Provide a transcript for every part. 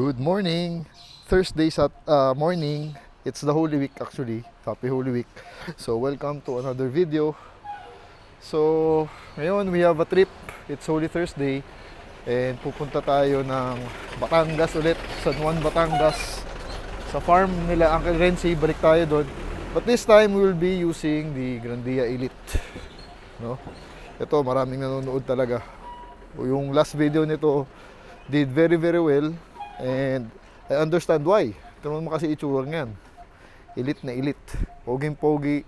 Good morning! Thursday sa morning. It's the Holy Week actually. Happy Holy Week. So welcome to another video. So ngayon we have a trip. It's Holy Thursday. And pupunta tayo ng Batangas ulit. San Juan, Batangas. Sa farm nila Uncle Renzi. Balik tayo doon. But this time we will be using the Grandia Elite. No? Ito maraming nanonood talaga. Yung last video nito did very well. And I understand why. Tignan mo kasi itsura niyan. Elite na elite. Poging-pogi.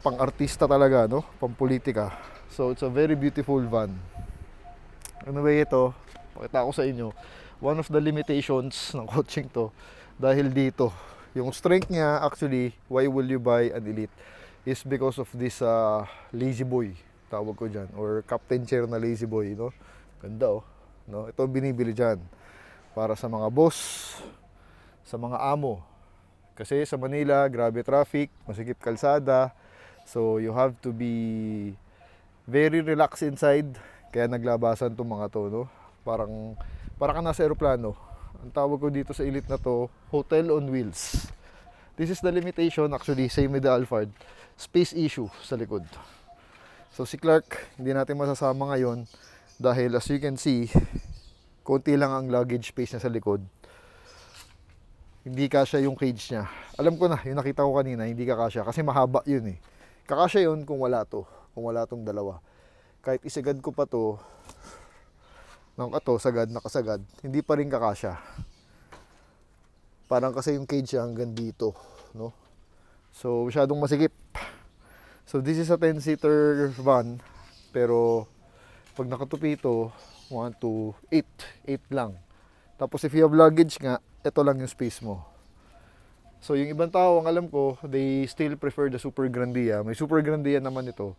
Pang-artista talaga, no? Pang-politika. So, it's a very beautiful van. Anyway, ito, pakita ko sa inyo. One of the limitations ng coaching to, dahil dito, yung strength niya, actually, why will you buy an Elite? Is because of this lazy boy, tawag ko dyan. Or captain chair na lazy boy, no? Ganda, oh. No? Ito ang binibili dyan. Para sa mga boss, sa mga amo. Kasi sa Manila, grabe traffic, masikip kalsada. So you have to be very relaxed inside. Kaya naglabasan itong mga to, no? Parang ka nasa aeroplano. Ang tawag ko dito sa Elite na to, hotel on wheels. This is the limitation, actually, same with the Alphard. Space issue sa likod. So si Clark, hindi natin masasama ngayon dahil as you can see, konti lang ang luggage space niya sa likod. Hindi kasya yung cage niya. Alam ko na, yung nakita ko kanina, hindi kakasya. Kasi mahaba yun eh. Kakasya yun kung wala to. Kung wala tong dalawa. Kahit isagad ko pa to, sagad, nakasagad, hindi pa rin kakasya. Parang kasi yung cage niya hanggang dito. No? So, masyadong masikip. So, this is a 10-seater van. Pero, pag nakatupi ito, 1, 2, 8 lang. Tapos if you have luggage nga, ito lang yung space mo. So yung ibang tao, ang alam ko, they still prefer the Super Grandia. May Super Grandia naman ito.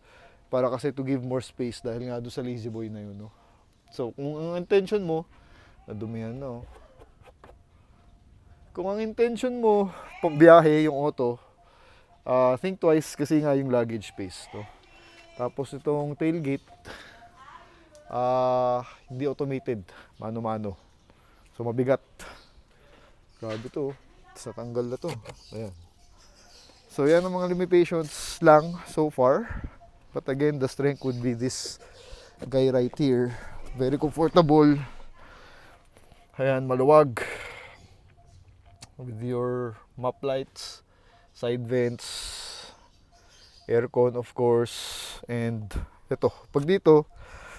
Para kasi to give more space dahil nga doon sa lazy boy na yun. No? So kung ang intention mo, nadumihan na. No? Kung ang intention mo, pambiyahe yung auto, think twice kasi nga yung luggage space. No? Tapos itong tailgate, hindi automated, mano-mano. So mabigat. Grabe to. Sa tanggal na to. Ayan. So yan ang mga limitations lang so far. But again, the strength would be this guy right here. Very comfortable. Ayan, maluwag. With your map lights, side vents, aircon of course, and ito, pag dito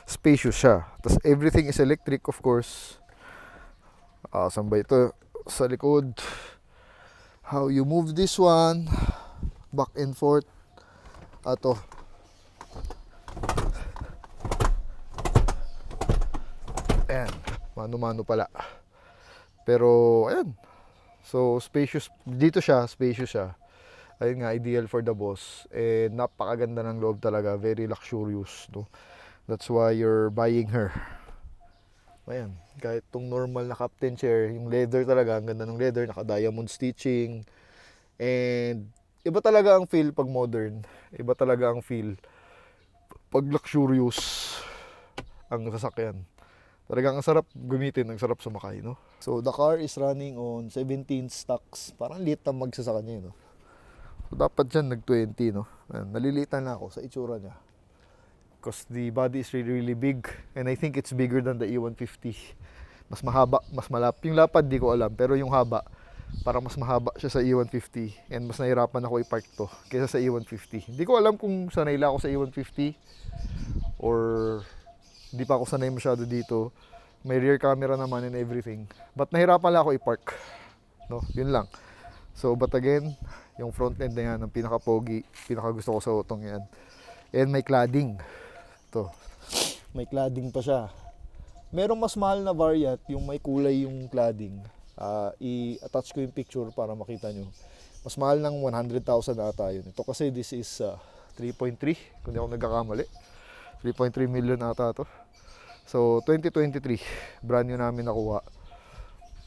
spacious siya. Tapos everything is electric of course. Saan ba ito? Sa likod. How you move this one. Back and forth. Ito. Ayan. Mano-mano pala. Pero, ayan. So, spacious. Dito siya, spacious siya. Ayun nga, ideal for the boss. And napakaganda ng loob talaga. Very luxurious. No? That's why you're buying her. Ayan, kahit itong normal na captain chair, yung leather talaga, ang ganda ng leather, naka-diamond stitching. And iba talaga ang feel pag modern. Iba talaga ang feel pag luxurious ang sasakyan. Talagang ang sarap gamitin, ang sarap sumakay, no? So the car is running on 17 stocks. Parang liit na magsasaka niya, no? So dapat dyan nag-20, no? Ayan, nalilitan na ako sa itsura niya. Because the body is really big and I think it's bigger than the E150. Mas mahaba, mas malap. Yung lapad di ko alam, pero yung haba parang mas mahaba siya sa E150 and mas nahirapan ako i-park to kaysa sa E150. Hindi ko alam kung sanay lang ako sa E150 or hindi pa ako sanay masyado dito. May rear camera naman and everything. But nahirapan lang ako i-park. No, yun lang. So but again, yung front end na yan ang pinaka-pogi, pinaka-gusto ko sa otong yan. And may cladding. To. May cladding pa siya. Merong mas mahal na variant, yung may kulay yung cladding. I-attach ko yung picture para makita nyo. Mas mahal ng 100,000 ata yun. Ito kasi this is 3.3, kung di ako nagkakamali. 3.3 million ata to. So 2023, brand new namin nakuha.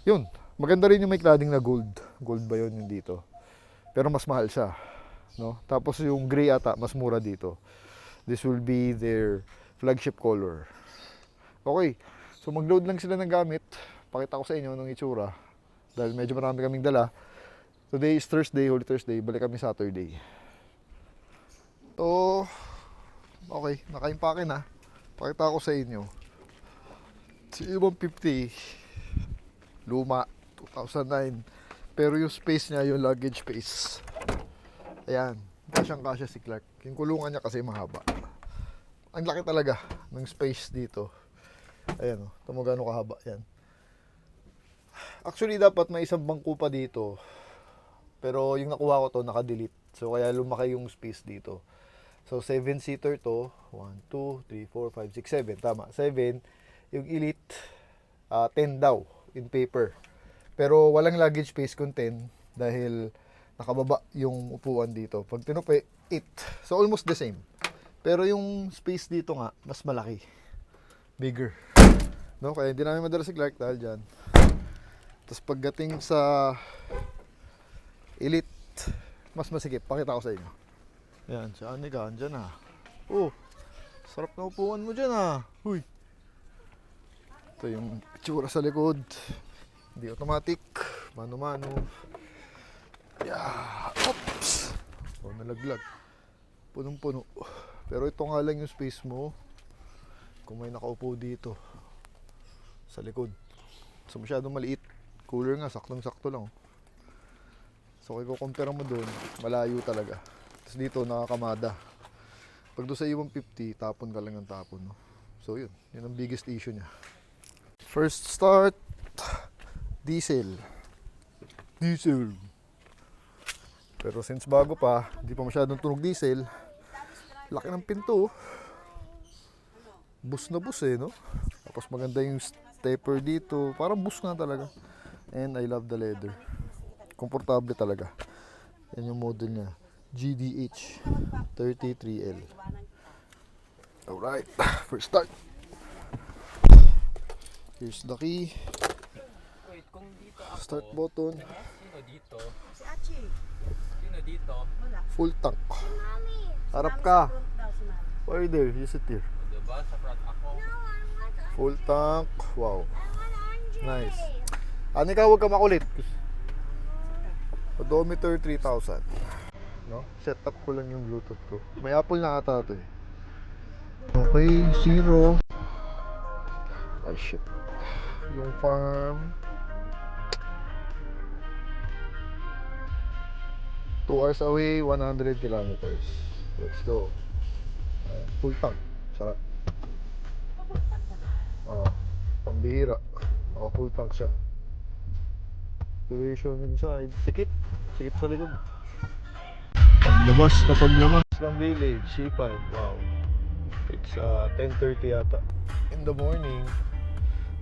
Yun, maganda rin yung may cladding na gold. Gold ba yun yung dito? Pero mas mahal siya. No? Tapos yung gray ata, mas mura dito. This will be their flagship color. Okay, so mag-load lang sila ng gamit. pakita ko sa inyo nung itsura. Dahil medyo marami kaming dala. Today is Thursday, Holy Thursday. Balik kami Saturday. So, okay, naka-impake na. Pakita ko sa inyo. Si E150, luma, 2009. Pero yung space niya, yung luggage space. Ayan, kasyang-kasya si Clark. Yung kulungan niya kasi mahaba. Ang laki talaga ng space dito. Ayan o, ito mo gano'ng kahaba. Yan. Actually, dapat may isang bangko pa dito. Pero yung nakuha ko to, naka-delete. So, kaya lumaki yung space dito. So, 7-seater to. 1, 2, 3, 4, 5, 6, 7. Tama, 7. Yung Elite, 10 daw in paper. Pero walang luggage space kung 10 dahil nakababa yung upuan dito. Pag tinupi, 8. So, almost the same. Pero yung space dito nga, mas malaki. Bigger. No? Kaya hindi namin madala si Clark dahil dyan. Tapos pagdating sa Elite, mas masikip. Pakita ko sa inyo. Yan, si Anika, andyan na. Oh, sarap na upuan mo dyan ah. Huy. Ito yung itsura sa likod. Hindi automatic. Mano-mano. Yeah. Oops. Oh, nalaglag. Punong-puno. Pero ito nga lang yung space mo. Kung may nakaupo dito. Sa likod. So masyadong maliit. Cooler nga, saktong-sakto lang. So kung i-compare mo doon, malayo talaga. Tapos dito, nakakamada. Pag doon sa E150, tapon ka lang ng tapon. No? So yun, yun ang biggest issue niya. First start, diesel. Diesel. Pero since bago pa, hindi pa masyadong tunog diesel, laki ng pinto. Bus na bus eh, no? Tapos maganda yung stepper dito. Parang bus nga talaga. And I love the leather. Komportable talaga. Yan yung model niya. GDH 33L. Alright, first start. Here's the key. Wait, kung dito ako, Start button. sino dito? Si Achi. Sino dito? Wala. Full tank. Mami. Harap ka. Front daw si Mami. Why there? You sit here. O, diba? Sa front ako. Full tank. Wow. Nice. Anika, huwag ka makulit. Odometer 3000. No? Set up ko lang yung Bluetooth ko. May Apple na ata ito eh. Okay, 0. Ay shit. Yung farm. 2 hours away, 100 kilometers. Let's go. Full tank. Sarap. Pambihira. Full tank siya. Duration inside. Sikip. Sikip sa likod. Paglabas na paglabas ng village. C5. Wow. It's 10:30 yata. In the morning.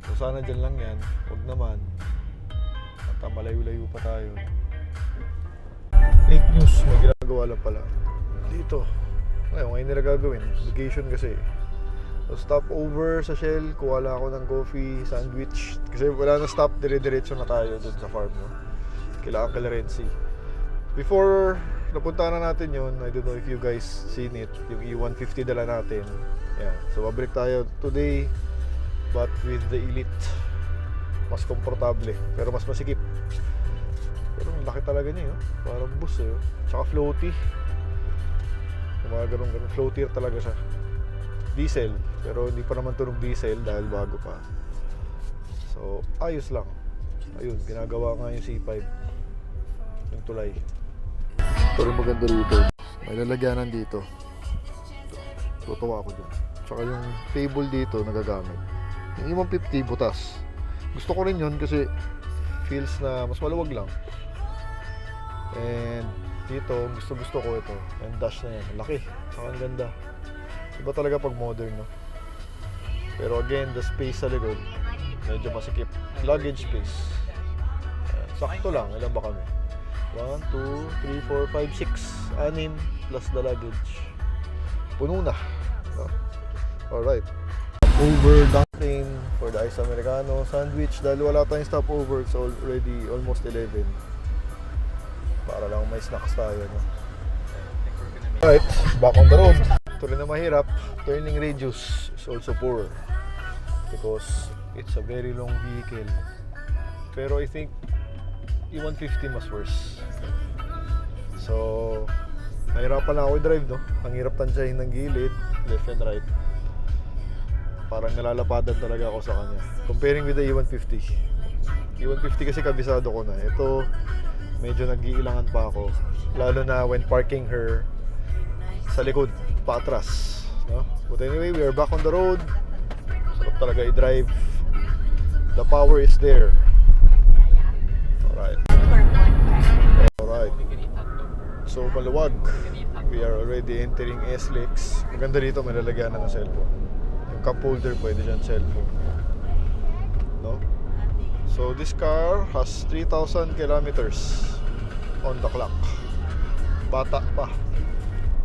So sana dyan lang yan. Huwag naman. At malayo-layo pa tayo. Fake news. May ginagawa lang pala. Dito. Ngayon, ngayon nila gagawin. Vacation kasi. So stop over sa Shell. Kuha lang ako ng coffee, sandwich. Kasi wala na stop. Dire-diretso na tayo dun sa farm. No? Kailangan Calarensi. Before napunta na natin yun, I don't know if you guys seen it. Yung E150 dala natin. Yan. So babalik tayo today. But with the Elite. Mas komportable. Pero mas masikip. Pero ang laki talaga niya. Parang bus eh. Tsaka floaty. Mga ganun-ganun. Floatier talaga siya. Diesel. Pero hindi pa naman tunog diesel dahil bago pa. So, ayos lang. Ayun, ginagawa nga yung C5. Yung tulay. Ito rin maganda dito. May lalagyanan dito. Tutuwa ako dyan. Tsaka yung table dito nagagamit. Yung E150 butas. Gusto ko rin yun kasi feels na mas maluwag lang. And dito, gusto ko ito. Yung dash na yan. Laki. Saka ang ganda. Iba talaga pag modern, no? Pero again, the space sa likod, medyo masikip. Luggage space. Ayan, sakto lang. Ilan ba kami? 1, 2, 3, 4, 5, 6. 6 plus the luggage. Puno na. No? Alright. Over dunking for the Ice Americano sandwich. Dahil wala tayong stopover, it's already almost 11. Para lang may snacks tayo, no? Alright, back on the road. Ito rin na mahirap. Turning radius is also poor because it's a very long vehicle. Pero I think E150 mas worse. So, nahirapan na ako i-drive, no? Ang hirap tansyahin ng gilid, left and right. Parang nalalapadan talaga ako sa kanya. Comparing with the E150. E150 kasi kabisado ko na. Ito, medyo nag-iilangan pa ako. Lalo na when parking her sa likod, paatras. No? But anyway, we are back on the road. Sarap talaga i-drive. The power is there. Alright. Alright. So, maluwag. We are already entering SLEX. Maganda dito, may lalagyanan ng cellphone. Yung cup holder, pwede dyan cellphone. No? So, this car has 3,000 kilometers on the clock. Bata pa.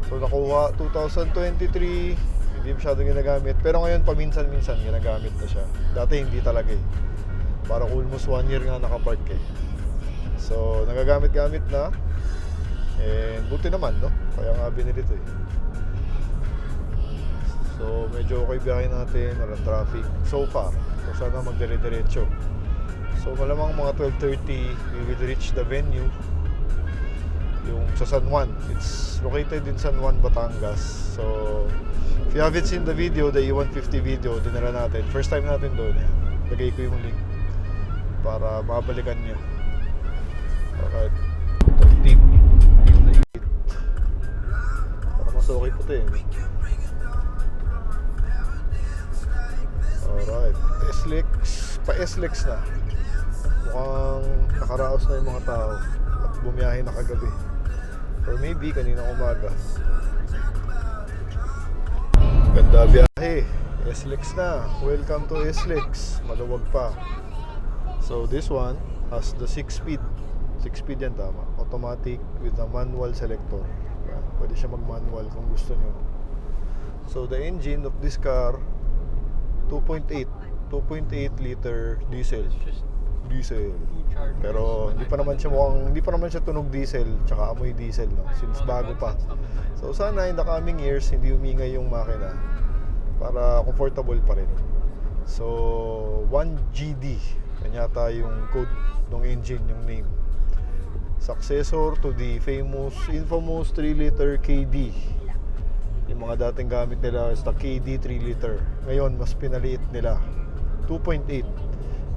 So, nakuha 2023. Hindi masyadong ginagamit. Pero ngayon, paminsan-minsan ginagamit na siya. Dati hindi talaga eh. Parang almost 1 year nga nakapark eh. So, nagagamit-gamit na. And buti naman, no? Kaya nga binili ito eh. So, medyo okay biyahe natin. Walang traffic so far. So, sana magdire-diretso. So, malamang mga 12:30 we will reach the venue. Yung sa San Juan. It's located in San Juan, Batangas. So, if you haven't seen the video, the E150 video, dinala natin. First time natin doon. Lagay ko yung link para mabalikan nyo. Alright. Itong tip. Para mas okay po ito eh. Alright. SLEX. Pa-SLEX na. Mukhang nakaraos na yung mga tao at bumiyahe na kagabi. Or maybe kanina umaga. Ganda biyahe. SLEX na. Welcome to SLEX. Maluwag pa. So this one has the 6-speed. 6-speed yan tama. Automatic with a manual selector. Pwede siya mag-manual kung gusto nyo. So the engine of this car 2.8 liter diesel. Pero hindi pa naman siya tunog diesel tsaka amoy diesel, no? Since bago pa. So sana in the coming years hindi umingay yung makina para comfortable pa rin. So 1GD yan yata yung code ng engine, yung name. Successor to the infamous 3 liter KD. Yung mga dating gamit nila is the KD 3 liter. Ngayon mas pinaliit nila 2.8.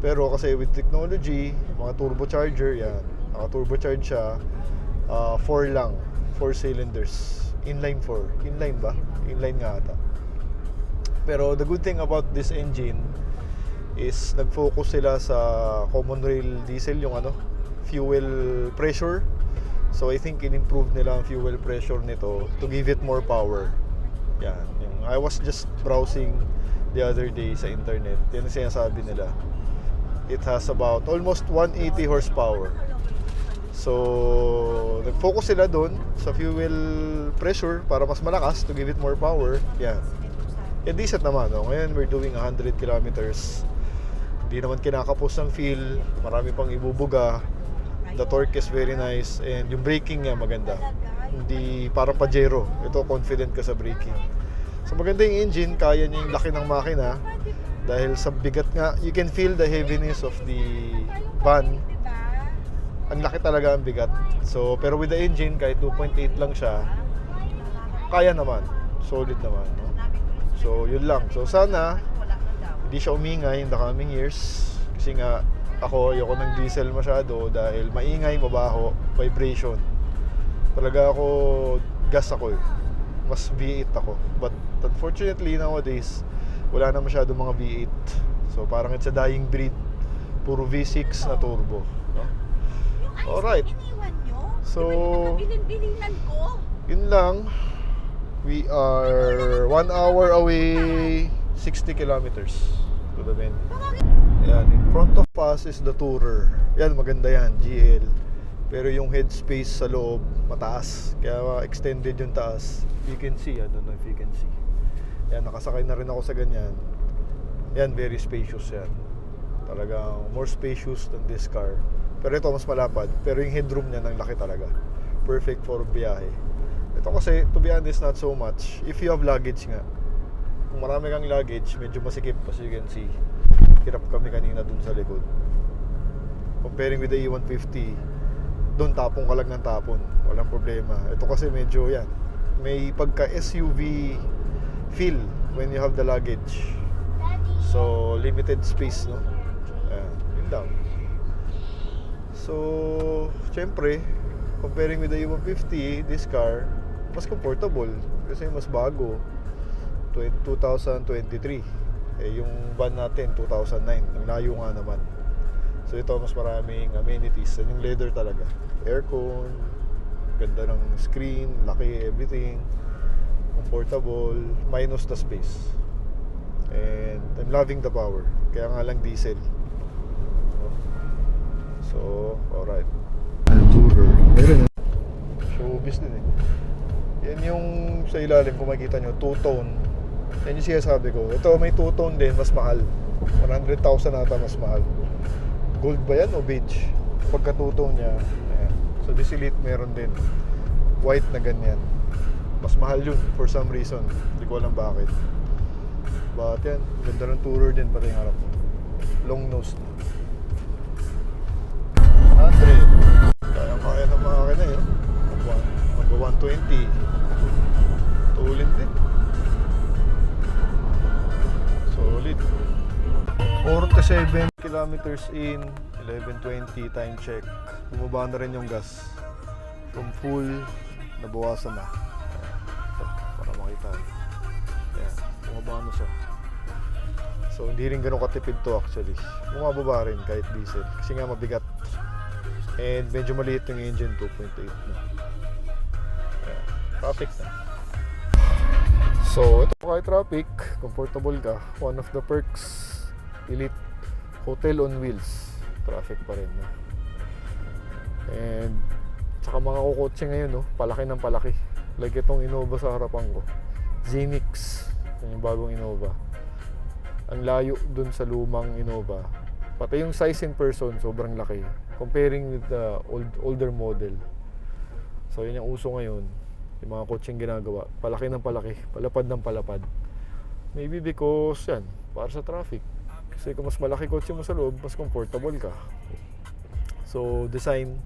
Pero kasi with technology, mga turbocharger yan, naka-turbocharge siya, 4 lang, 4 cylinders, inline 4, inline ba? Inline nga ata. Pero the good thing about this engine is nag-focus sila sa common rail diesel, yung fuel pressure. So I think in-improve nila ang fuel pressure nito to give it more power. Yan, I was just browsing the other day sa internet. Yan ang sinasabi nila. It has about almost 180 horsepower. So, nag-focus sila doon sa fuel pressure para mas malakas to give it more power. Yan. And decent naman, no? Ngayon, we're doing 100 kilometers. Hindi naman kinakapos ng feel. Marami pang ibubuga. The torque is very nice. And yung braking niya maganda. Hindi parang Pajero. Ito, confident ka sa braking. So, maganda yung engine. Kaya niya yung laki ng makina. Dahil sa bigat nga, you can feel the heaviness of the van. Ang laki talaga ang bigat. So, pero with the engine, kahit 2.8 lang siya, kaya naman. Solid naman, no? So, yun lang. So, sana, hindi siya umingay in the coming years. Kasi nga, ayoko ng diesel masyado dahil maingay, mabaho, vibration. Talaga gas ako eh. Mas V8 ako. But, unfortunately, nowadays, wala na masyado mga V8. So parang it's a dying breed. Puro V6 na turbo, no? Alright. So yun lang. We are 1 hour away, 60 kilometers to the venue. Yan, in front of us is the Tourer. Yan, maganda yan, GL. Pero yung headspace sa loob mataas, kaya extended yung taas. You can see, I don't know if you can see. Yan, nakasakay na rin ako sa ganyan. Yan, very spacious yan. Talagang more spacious than this car. Pero ito, mas malapad. Pero yung headroom niya, nang laki talaga. Perfect for biyahe. Ito kasi, to be honest, not so much. If you have luggage nga. Kung marami kang luggage, medyo masikip. As you can see, hirap kami kanina dun sa likod. Comparing with the E150, doon tapong ka lang ng tapon, walang problema. Ito kasi medyo yan, may pagka SUV feel when you have the luggage. So limited space, no? Ayan, yun lang. So syempre, comparing with the E150, this car mas comfortable kasi mas bago. 2023, yung van natin 2009, ang layo nga naman. So ito mas maraming amenities, yung leather talaga, aircon, ganda ng screen, laki, everything, comfortable, minus the space. And I'm loving the power, kaya nga lang diesel. So alright, meron showbiz din eh. Yan yung sa ilalim, kung makikita nyo, two-tone. Yan yung sinasabi ko. Ito may two-tone din, mas mahal. 100,000 ata mas mahal. Gold ba yan o beige? Pagka two-tone niya, ayan. So this Elite meron din white na ganyan. Mas mahal yun for some reason. Hindi ko alam bakit. But yan, ganda ng tourer din pati yung harap. Long nose na. 100. Kaya ng mga akin na yun. Mag 120. Tulin din. Solid. 47 kilometers in, 11:20 time check. Bumaba na rin yung gas. From full, nabawasan na. Ito, para makita. Ayan, bumaba na siya. So hindi rin ganun katipid to actually. Bumababa rin kahit diesel. Kasi nga mabigat. And medyo maliit yung engine, 2.8 na. Ayan, traffic na. So ito kahit traffic, comfortable ka. One of the perks, Elite Hotel on Wheels. Traffic pa rin, no? And saka mga kukotse ngayon, no? Palaki ng palaki. Like itong Innova sa harapan ko, Zenix, yung bagong Innova. Ang layo dun sa lumang Innova. Pati yung size in person, sobrang laki. Comparing with the older model. So yun yung uso ngayon. Yung mga kotseng ginagawa, palaki ng palaki, palapad ng palapad. Maybe because yan, para sa traffic. Kasi kung mas malaki kotse mo sa loob, mas comfortable ka. So design,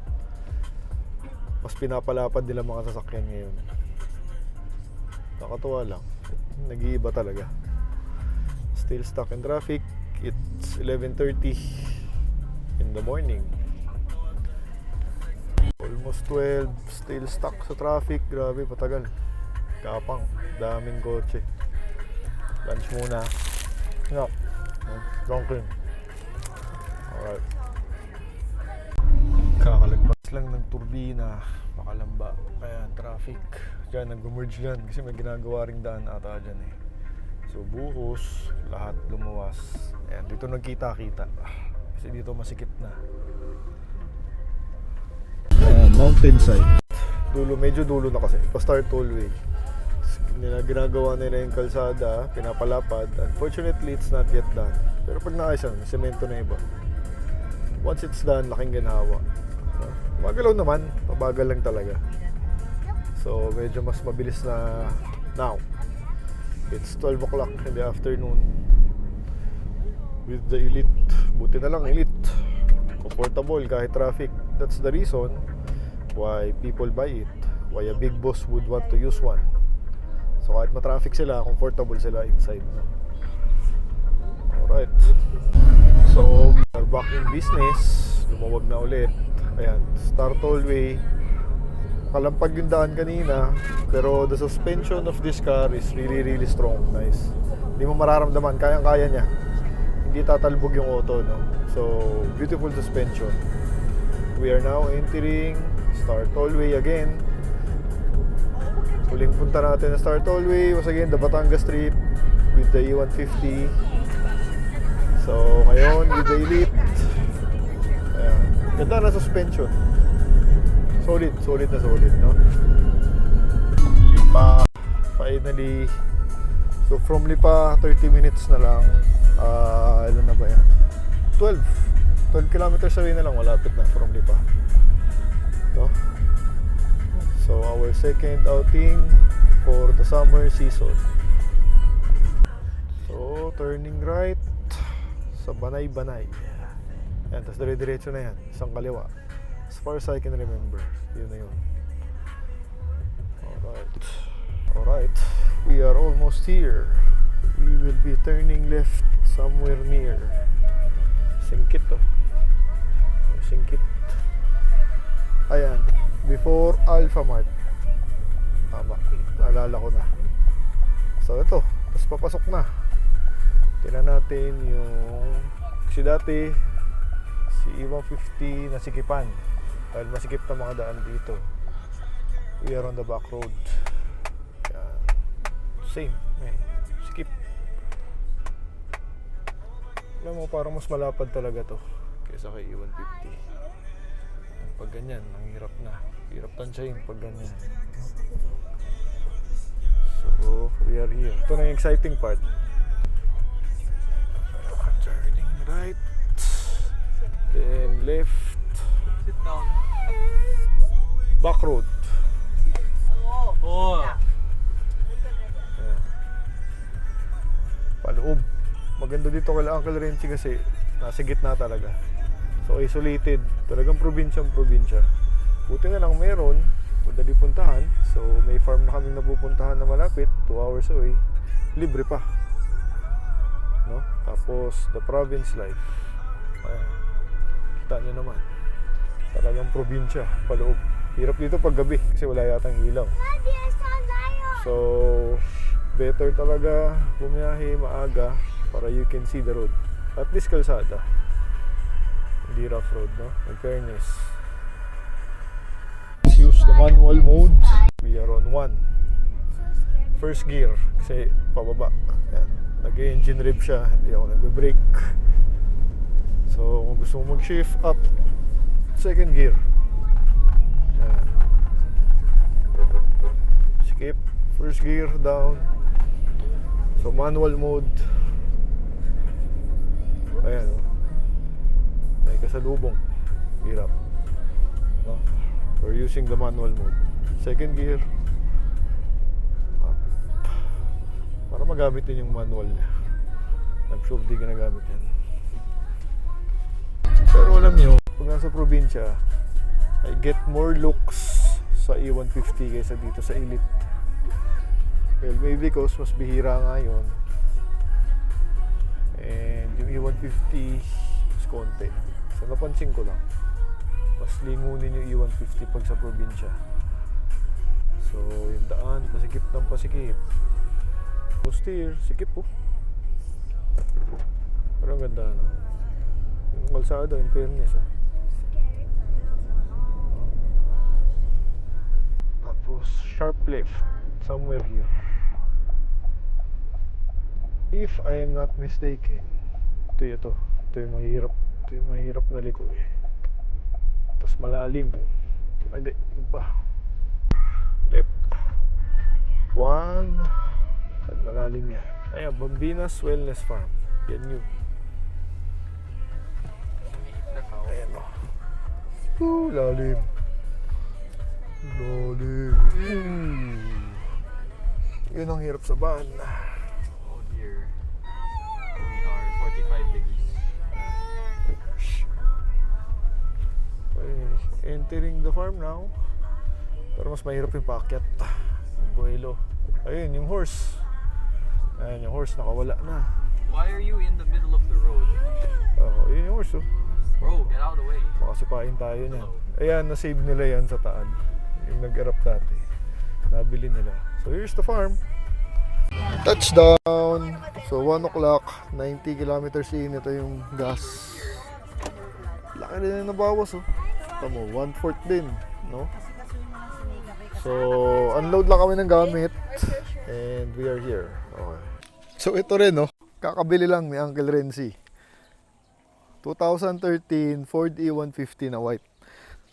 mas pinapalapad nila mga sasakyan ngayon. Nakatuwa lang, nag-iiba talaga. Still stuck in traffic. It's 11:30 in the morning. Almost 12, still stuck sa traffic. Grabe, patagal. Kapang, daming kotse. Lunch muna. No. Drunken. Alright. Kakalagpas lang ng turbina. Makalamba. Ayan, traffic. Diyan, nag-merge yan. Kasi may ginagawa ring daan ata dyan eh. So, buhos. Lahat lumuwas. Ayan, dito nagkita-kita. Kasi dito masikip na. Mountainside. Dulo, medyo dulo na kasi. Pa-start tollway. Ginagawa nila yung kalsada, pinapalapad. Unfortunately, it's not yet done. Pero pag naayos yan, semento na iba. Once it's done, laking ginhawa. Magalaw naman, mabagal lang talaga. So, medyo mas mabilis na now. It's 12 o'clock in the afternoon. With the Elite. Buti na lang Elite. Comfortable kahit traffic. That's the reason why people buy it, why a big boss would want to use one. So kahit matraffic sila, comfortable sila inside. Alright, so we're back in business. Lumawag na ulit. Ayan, Star Tollway. Kalampag yung daan kanina, pero the suspension of this car is really strong. Nice. Hindi mo mararamdaman, kayang-kaya niya. Hindi tatalbog yung auto, no? So beautiful suspension. We are now entering Star Tollway again. Huling punta natin na Star Tollway was again the Batangas Street with the E150. So ngayon with the Elite. Ayan. Ganda na suspension. Solid na solid, no? Lipa. Finally. So from Lipa, 30 minutes na lang. Ilan na ba yan? 12 kilometers away na lang, malapit na from Lipa. No? So our second outing for the summer season. So turning right sa Banay-Banay. Yan, tapos dire-diretso na yan. Isang kaliwa. As far as I can remember, yun na yun. Alright. Alright. We are almost here. We will be turning left somewhere near Singkit oh. Singkit. Ayan. Before Alpha Mart. Tama. Naalala ko na. So ito. Tapos papasok na. Tingnan natin yung kasi dati si E150 nasikipan dahil masikip na mga daan dito. We are on the back road. Yan. Same. Sikip. Alam mo, parang mas malapad talaga to kaysa kay E150. Pag ganyan, ang hirap na. Hirap tansyahin pag ganyan. So, we are here. Ito na yung exciting part. Turning right. Then left. Sit down. Back road. Oh! Ayan. Paloob. Maganda dito kay Uncle Renzi kasi nasa gitna talaga. So isolated. Talagang probinsyang probinsya. Buti na lang meron. Madali puntahan. So may farm na kaming napupuntahan na malapit. 2 hours away. Libre pa. No? Tapos the province life. Ayan. Kita nyo naman. Talagang probinsya. Paloob. Hirap dito pag gabi kasi wala yatang ilaw. So, better talaga bumiyahe maaga para you can see the road. At least kalsada. Hindi rough road, no? In fairness. Let's use the manual mode. We are on 1. First gear. Kasi pababa. Yan. Nag-engine rev siya. Hindi ako nagbe-brake. So, kung gusto mo mag-shift up, second gear. Yan. Skip. First gear down. So manual mode. Ayan oh. May kasalubong. Hirap. No? We're using the manual mode. Second gear. Up. Para magamit din yung manual niya. I'm sure di ginagamit yan. Pero alam nyo, pag nasa probinsya, I get more looks sa E150 kaysa dito sa Elite. Well, maybe because mas bihira nga yun. And yung E150 mas konti. So napansin ko lang, mas lingunin yung E150 pag sa probinsya. So yung daan, pasikip ng pasikip. Steer, sikip po. Parang ganda no? Yung kalsada, in fairness Tapos sharp left somewhere here. If I am not mistaken, ito yung mahirap. Ito yung mahirap na liko eh. Tapos malalim. Ay, hindi. Ano pa? Left. 1. At malalim yan. Ayan, Bambinas Wellness Farm. Yan yun. Ayan o. Lalim. Lalim. Yun ang hirap sa van. Oh dear. We are 45 degrees. Okay, entering the farm now. Pero mas mahirap yung paakyat. Yung buhelo. Ayun, yung horse. Ayun, yung horse nakawala na. Why are you in the middle of the road? Oh, yun yung horse oh. Bro, get out of the way. Makasipain tayo niyan. Ayan, na-save nila yan sa taan. Yung nag-erap dati. Nabili nila. So here's the farm. Touchdown! So 1 o'clock, 90 kilometers in. Ito yung gas. Laki rin yung nabawas oh. Tamo, 1/4 din. No? So, unload lang kami ng gamit. And we are here. Okay. So ito rin no. Kakabili lang ni Uncle Renzi. 2013 Ford E150 na white.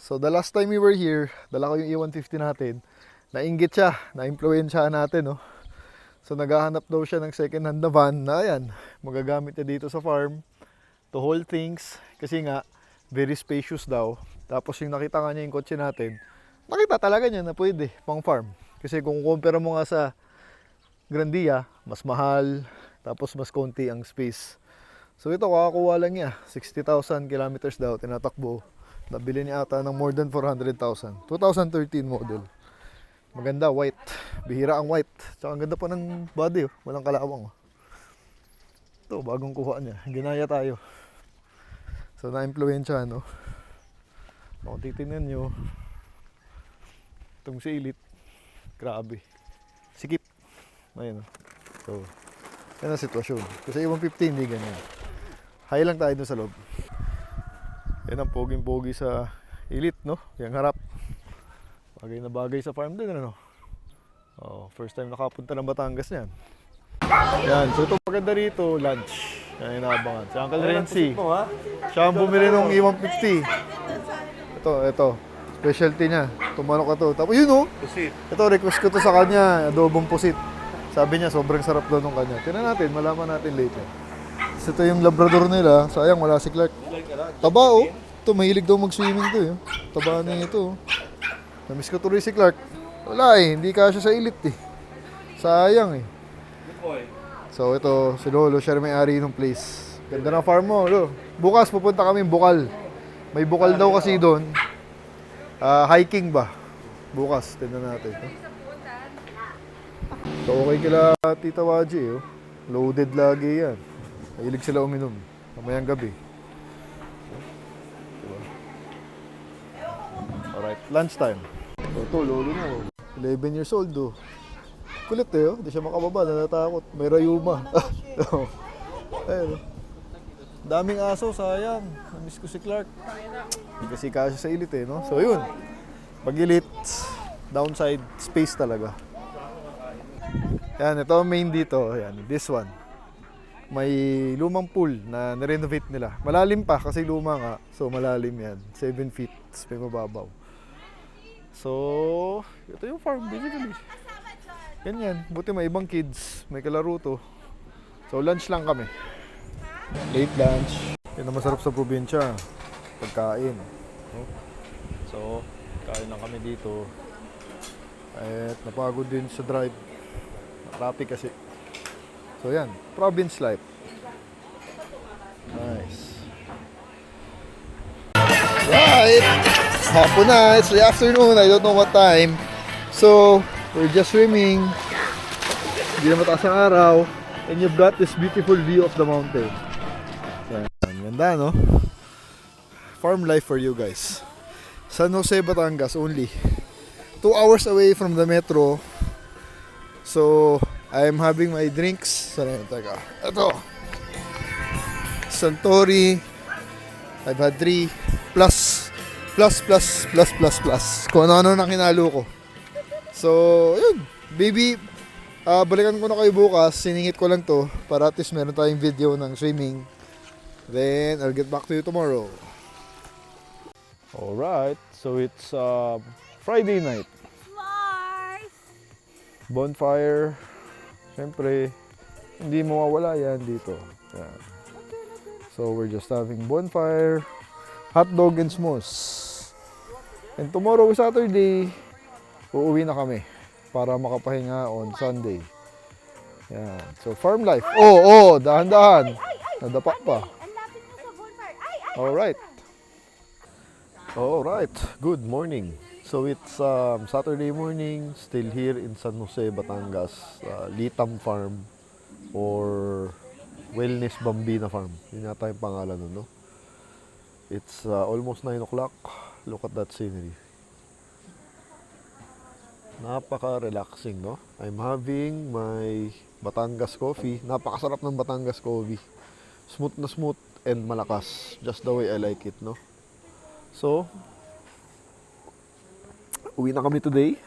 So the last time we were here, dala ko yung E150 natin. Nainggit siya, na-impluwensyahan natin, no. So naghahanap daw siya ng second hand na van na ayan, magagamit niya dito sa farm to hold things kasi nga very spacious daw. Tapos yung nakita nga niya yung kotse natin, nakita talaga niya na pwede pang farm. Kasi kung compare mo nga sa Grandia, mas mahal, tapos mas konti ang space. So ito, kakakuha lang niya. 60,000 kilometers daw, tinatakbo. Nabili niya ata ng more than 400,000. 2013 model. Maganda, white. Bihira ang white. Tsaka ang ganda pa ng body, oh. Walang kalawang. Oh. Ito, bagong kuha niya. Ginaya tayo. So, na-impluensya, no? Kung titignan nyo, itong si Elite, grabe. Sikip. Ayun, oh. So, yan ang sitwasyon. Kasi yung 150, hindi ganyan. High lang tayo dun sa loob. Yan ang poging-pogi sa Elite, no? Yung harap. Bagay na bagay sa farm din, ano? Oh, first time nakapunta ng Batangas niyan. Yan, so ito maganda rito, lunch. Yan inaabangan. Si Uncle Renzi. Siya ang bumili ng E150. Ito. Specialty niya. Tumanok ka to. Tapos yun, oh. Pusit. Ito, request ko to sa kanya. Adobong pusit. Sabi niya, sobrang sarap daw nung kanya. Tingnan natin, malaman natin later. So, ito yung Labrador nila. Sayang, wala si Clark. Taba, oh. Ito, mahilig daw mag-swimming to, eh. Taba na ito, oh. Namiss ko tuloy si Clark. Wala eh, hindi kasya sa Elite eh. Sayang eh. So ito, si Lolo, siya rin may-ari ng place. Ganda ng farm mo, Lolo. Bukas pupunta kami Bukal. May Bukal daw kasi doon. Hiking ba? Bukas, tignan natin. So okay kila Tita Waji, oh. Loaded lagi yan. Mahilig sila uminom. Mamayang gabi. Diba? Alright, lunchtime. Ito, Lolo na, oh. 11 years old, oh. Kulit eh, oh. Hindi siya makababa, natatakot. May rayuma. Ayun, oh. Daming aso, sayang. Namiss ko si Clark. Hindi kasi kasya sa Elite, eh, no? So, yun. Pag Elite, downside, space talaga. Yan, ito ang main dito. Yan, this one. May lumang pool na nirenovate nila. Malalim pa kasi luma nga. So, malalim yan. 7 feet. May mababaw. So, ito yung farm basically. Ganyan. Buti may ibang kids. May kalaro to. So, lunch lang kami. Late lunch. Yan ang masarap sa probinsya. Pagkain. So, kain lang kami dito. At napagod din sa drive. Traffic kasi. So, yan. Province life. Nice. Right! Hapon na, it's the afternoon, I don't know what time. So, we're just swimming. Hindi na mataas ang araw. And you've got this beautiful view of the mountain. Yan, ganda, no? Farm life for you guys. San Jose, Batangas only. 2 hours away from the metro. So, I'm having my drinks. Teka. Ito. Suntory. I've had 3 plus. Kung ano na kinalo ko. So, yun. Baby, balikan ko na kayo bukas. Siningit ko lang to para at least meron tayong video ng swimming. Then, I'll get back to you tomorrow. Alright. So, it's Friday night. Bonfire. Siyempre, hindi mawawala yan dito. Yan. So, we're just having bonfire. Hot dog and s'mores. And tomorrow, Saturday, uuwi na kami para makapahinga on Sunday. Yan. So, farm life. Oh, dahan-dahan. Nadapa pa. Alright. Good morning. So, it's Saturday morning. Still here in San Jose, Batangas. Litam Farm or Wellness Bambina Farm. Yun yata yung pangalan nun, no? It's almost 9 o'clock. Look at that scenery. Napaka-relaxing, no? I'm having my Batangas coffee. Napakasarap ng Batangas coffee. Smooth na smooth and malakas. Just the way I like it, no? So, uwi na kami today.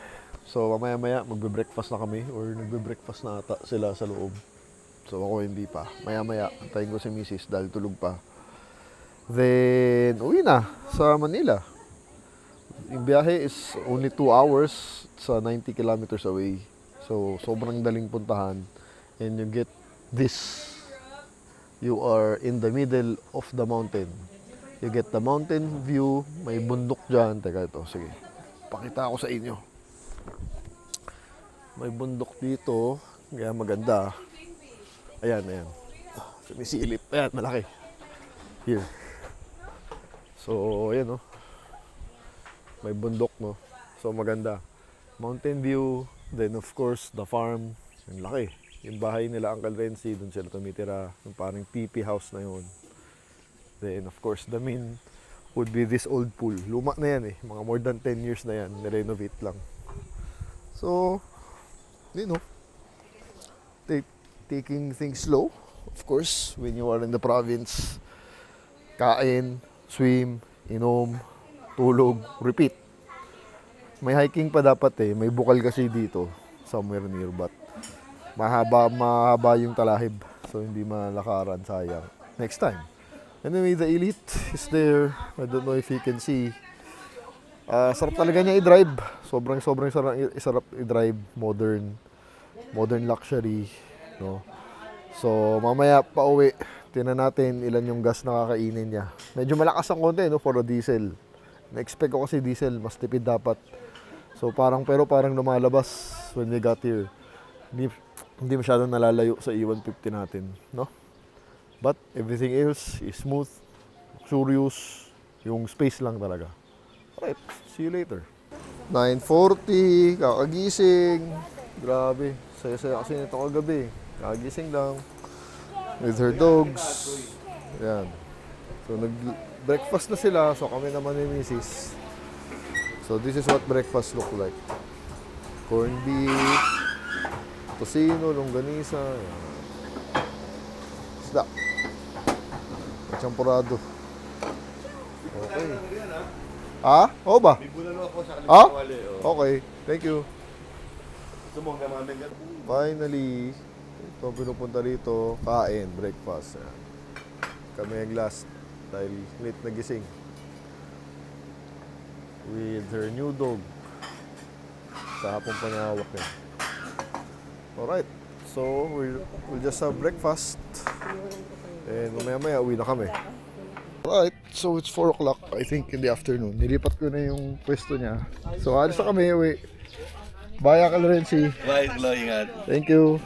So, mamaya-maya magbe-breakfast na kami or nagbe-breakfast na ata sila sa loob. So, ako hindi pa. Maya-maya, antayin ko si Mrs. dahil tulog pa. Then, uwi na sa Manila. Yung biyahe is only 2 hours sa 90 kilometers away. So, sobrang daling puntahan. And you get this. You are in the middle of the mountain. You get the mountain view. May bundok dyan. Teka ito, sige. Pakita ko sa inyo. May bundok dito. Kaya maganda. Ayan. Sumisilip. Ayan, malaki. Here. So, ayan, no. May bundok, no. So, maganda. Mountain view. Then, of course, the farm. Ang laki. Yung bahay nila, Uncle Renzi, doon sila tumitira. Yung parang TP house na yun. Then, of course, the main would be this old pool. Luma na yan eh. Mga more than 10 years na yan. Nirenovate lang. So, you know, taking things slow. Of course, when you are in the province, kain, swim, inom, tulog, repeat. May hiking pa dapat eh. May bukal kasi dito. Somewhere near, but mahaba yung talahib. So, hindi malakaran, sayang. Next time. Anyway, the Elite is there. I don't know if you can see. Sarap talaga niya i-drive. Sobrang sarap i-drive. Modern luxury. No? So, mamaya pa uwi. Tingnan natin ilan yung gas na kakainin niya. Medyo malakas ang konti, no, for a diesel. Na-expect ko kasi diesel, mas tipid dapat. So, parang lumalabas when we got here. Hindi masyadong nalalayo sa E150 natin, no? But everything else is smooth, luxurious, yung space lang talaga. Alright, see you later. 9:40, kakagising. Grabe, saya-saya kasi nito kagabi. Kakagising lang. With her dogs. Yan. So, nag-breakfast na sila. So, kami naman ni Mrs. So, this is what breakfast look like. Corned beef, tosino, longganisa. Yan. Isda. Champurado. Okay. Ah? Oo ba? Ah? Okay. Thank you. Finally, ito pinupunta rito, kain, breakfast. Ayan. Kami ang last dahil late nagising. With her new dog. Kahapon pa niya hawak niya. Alright. So, we'll just have breakfast. And mamaya-maya, uwi na kami. Alright, so it's 4 o'clock, I think, in the afternoon. Nilipat ko na yung pwesto niya. So, alis na kami, uwi. Bye, Uncle Renzi. Bye, ingat. Thank you.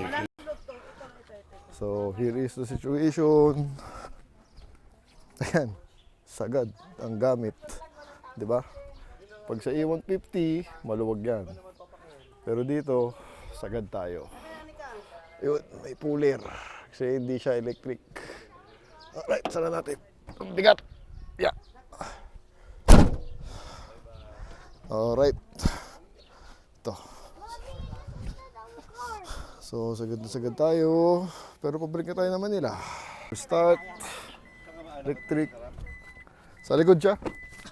So, here is the situation. Ayan, sagad ang gamit. Diba? Pag sa E150, maluwag yan. Pero dito, sagad tayo. Yun, may puller. Kasi hindi siya electric. Alright, sana natin. Ang bigat. Yeah. Alright. Ito. So, sagad na sagad tayo. Pero pabalik na tayo naman nila. Start. Electric. Sa likod siya.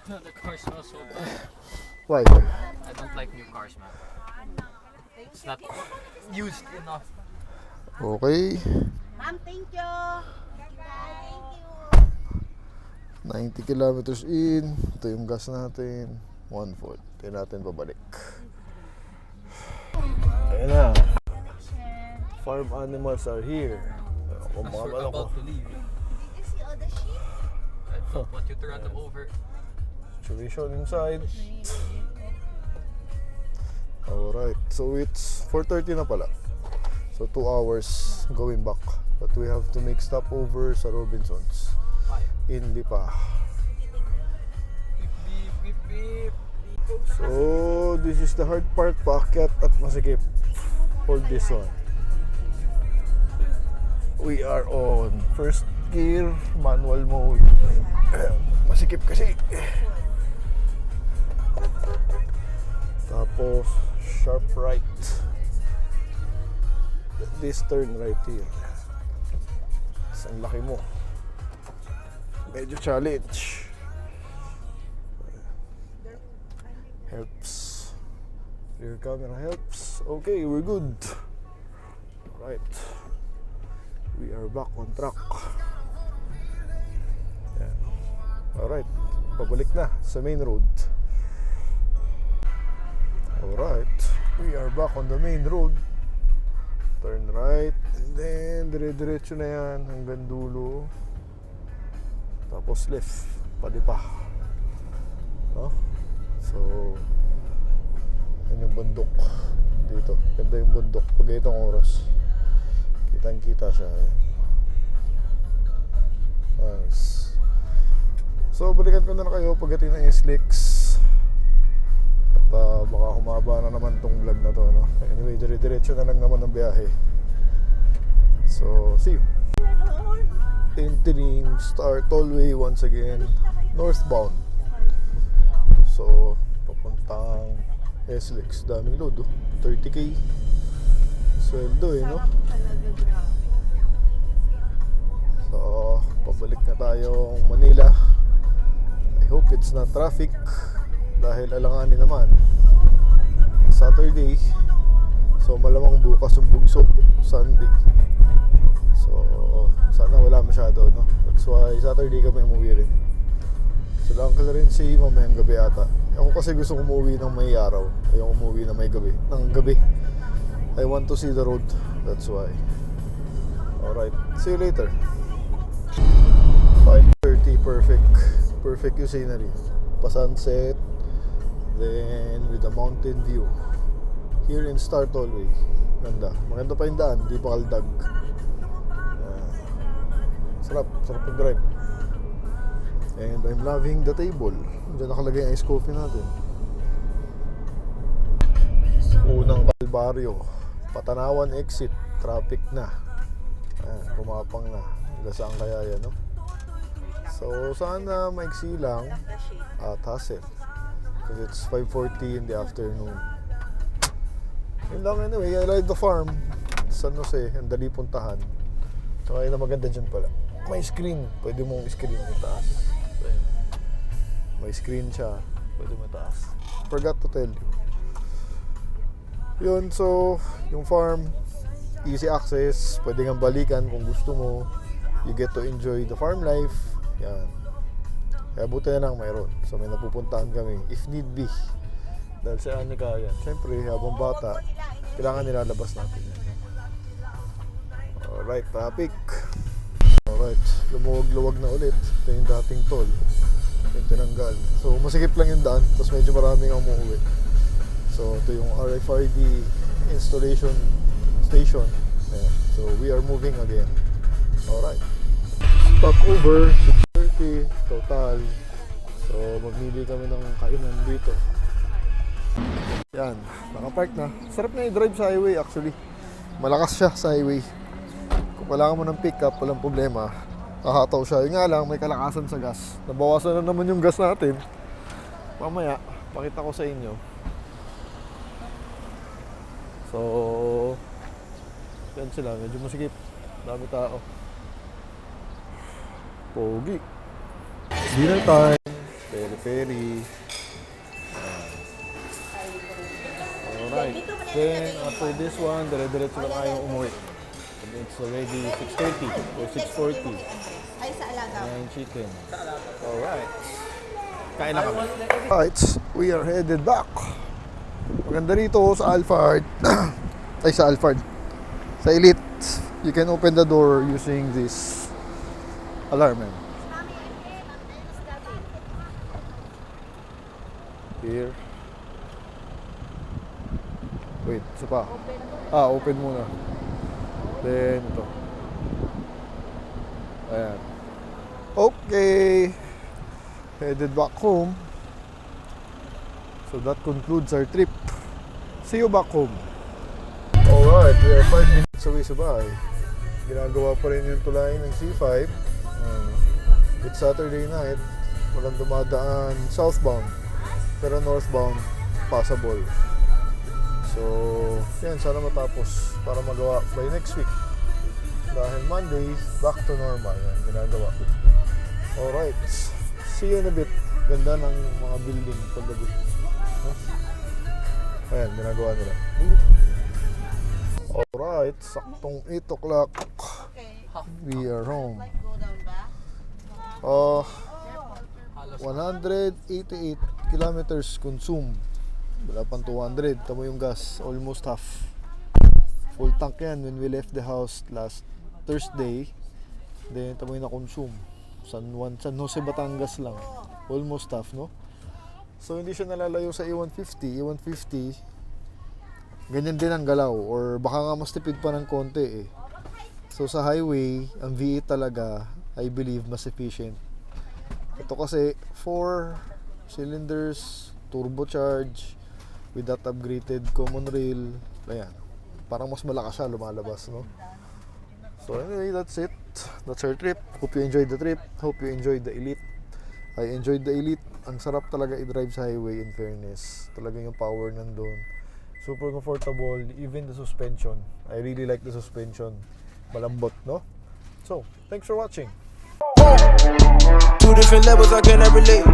The car smells so bad. Why? I don't like new cars, man. It's not used enough. Okay. Ma'am, thank you. Thank you. 90 kilometers in. Ito yung gas natin. 1/4. Tingnan natin babalik. Ayan na. Farm animals are here. Kung As mga we're manok ko. about to leave, Did you see all the sheep? I don't want you to run them over. Situation inside. Alright. So it's 4:30 na pala. So 2 hours going back. But we have to make stopover sa Robinsons. In Lipa. Beep, beep, beep, beep. So this is the hard part, paakyat at masikip. Hold this one. We are on first gear, manual mode. Masikip kasi. Tapos sharp right. This turn right here. Ang laki mo. Medyo challenge. Helps. Rear camera helps. Okay, we're good. Right. We are back on track. Yan. Alright. Pabalik na sa main road. Alright. We are back on the main road. Turn right. And then, dire-diretso na yan hanggang dulo. Tapos left. Padipa. No? So, yan yung bundok dito. Ganda yung bundok pag itong oras. Kitang-kita siya. So balikan ko na kayo pagdating ng SLEX. At baka humaba na naman tong vlog na to, no? Anyway, dire-diretso na lang naman ang biyahe. So, see you. Entering Star Tollway once again, northbound. So, papuntang SLEX. Daming load, oh. 30k. Sweldo, no? So, pabalik na tayong Manila. I hope it's not traffic dahil alanganin naman Saturday. So, malamang bukas yung bugso Sunday. So, sana wala masyado, no? That's why Saturday kami umuwi rin. So, lang ka rin si mamayang gabi ata. Ako kasi gusto umuwi ng may araw. Ayaw umuwi na may gabi. Ng gabi. I want to see the road. That's why. Alright. See you later. 5:30. Perfect. Perfect yung scenery. Pa-sunset. Then, with a mountain view. Here in Star Tollway. Ganda. Maganda pa yung daan. Di pa kaldag. Sarap. Sarap yung drive. And I'm loving the table. Diyan nakalagay ang ice coffee natin. Unang Kalbaryo. Patanawan exit. Traffic na. Ayan, pumapang na. Saan kaya yan, no? So, sana maiksi lang at hassle. Because it's 5:40 in the afternoon. Yun lang anyway. I like the farm. San Jose. Ang dali puntahan. Saka yun na maganda dyan pala. May screen. Pwede mong screen sa taas. Ayan. May screen siya. Pwede mataas. Forgot to tell you. Yun, so yung farm, easy access. Pwede kang balikan kung gusto mo. You get to enjoy the farm life. Yan. Kaya buti na lang mayroon. So may napupuntahan kami if need be. Dahil si Anika yan. Siyempre, habang bata, kailangan nilalabas natin yan. Alright, traffic. Alright, lumuwag-luwag na ulit. Ito yung dating toll. Yung tinanggal. So masikip lang yung daan. Tapos medyo maraming umuwi. So ito yung RFID installation station. Ayan. So we are moving again. Alright. Stop over 6:30 total. So magmili kami ng kainan dito. Yan, nakapark na. Sarap na i-drive sa highway actually. Malakas siya sa highway. Kung kailangan mo ng pick up, walang problema. Kakataw siya. Yun nga lang, may kalakasan sa gas. Nabawasan na naman yung gas natin. Mamaya, pakita ko sa inyo. So, yan sila. Medyo masikip. Dami tao. Pogi. Dinner time. Peri-peri. Alright. Then, after this one, dire-diretso lang tayong umuwi. And it's already 6:30 or 6:40. Ay, sa alaga. And chicken. Alright. Kain na kami. Alright, we are headed back. Maganda rito sa Alphard. Ay, sa Alphard. Sa Elite, you can open the door using this alarm. Here. Wait, isa pa. Open muna. Then, ito. Ayan. Okay. Headed back home. So that concludes our trip. See you back home. Alright, we are 5 minutes away sa bahay. Ginagawa pa rin yung tulayin ng C5. It's Saturday night. Walang dumadaan southbound. Pero northbound, passable. So, yan, sana matapos para magawa by next week. Dahil Monday, back to normal. Yan, ginagawa. Alright, see you in a bit. Ganda ng mga building paggabi. Ayan, ginagawa nila. Alright, saktong 8 o'clock. We are home. 188 kilometers consumed. Wala pang 200. Tamo yung gas, almost half. Full tank yan when we left the house last Thursday. Then tamo yung na-consume. San Jose, Batangas lang. Almost half, no? So hindi siya nalalayo sa E150. E150, ganyan din ang galaw. Or baka nga mas tipid pa ng konti eh. So sa highway, ang V8 talaga, I believe, mas efficient. Ito kasi 4 cylinders, turbocharge, with that upgraded common rail. Ayan. Parang mas malakas siya lumalabas, no? So anyway, that's it. That's our trip. Hope you enjoyed the trip. Hope you enjoyed the Elite. I enjoyed the Elite. Ang sarap talaga i-drive sa highway, in fairness. Talaga yung power nandun. Super comfortable. Even the suspension. I really like the suspension. Malambot, no? So, thanks for watching. Two different levels, I cannot relate.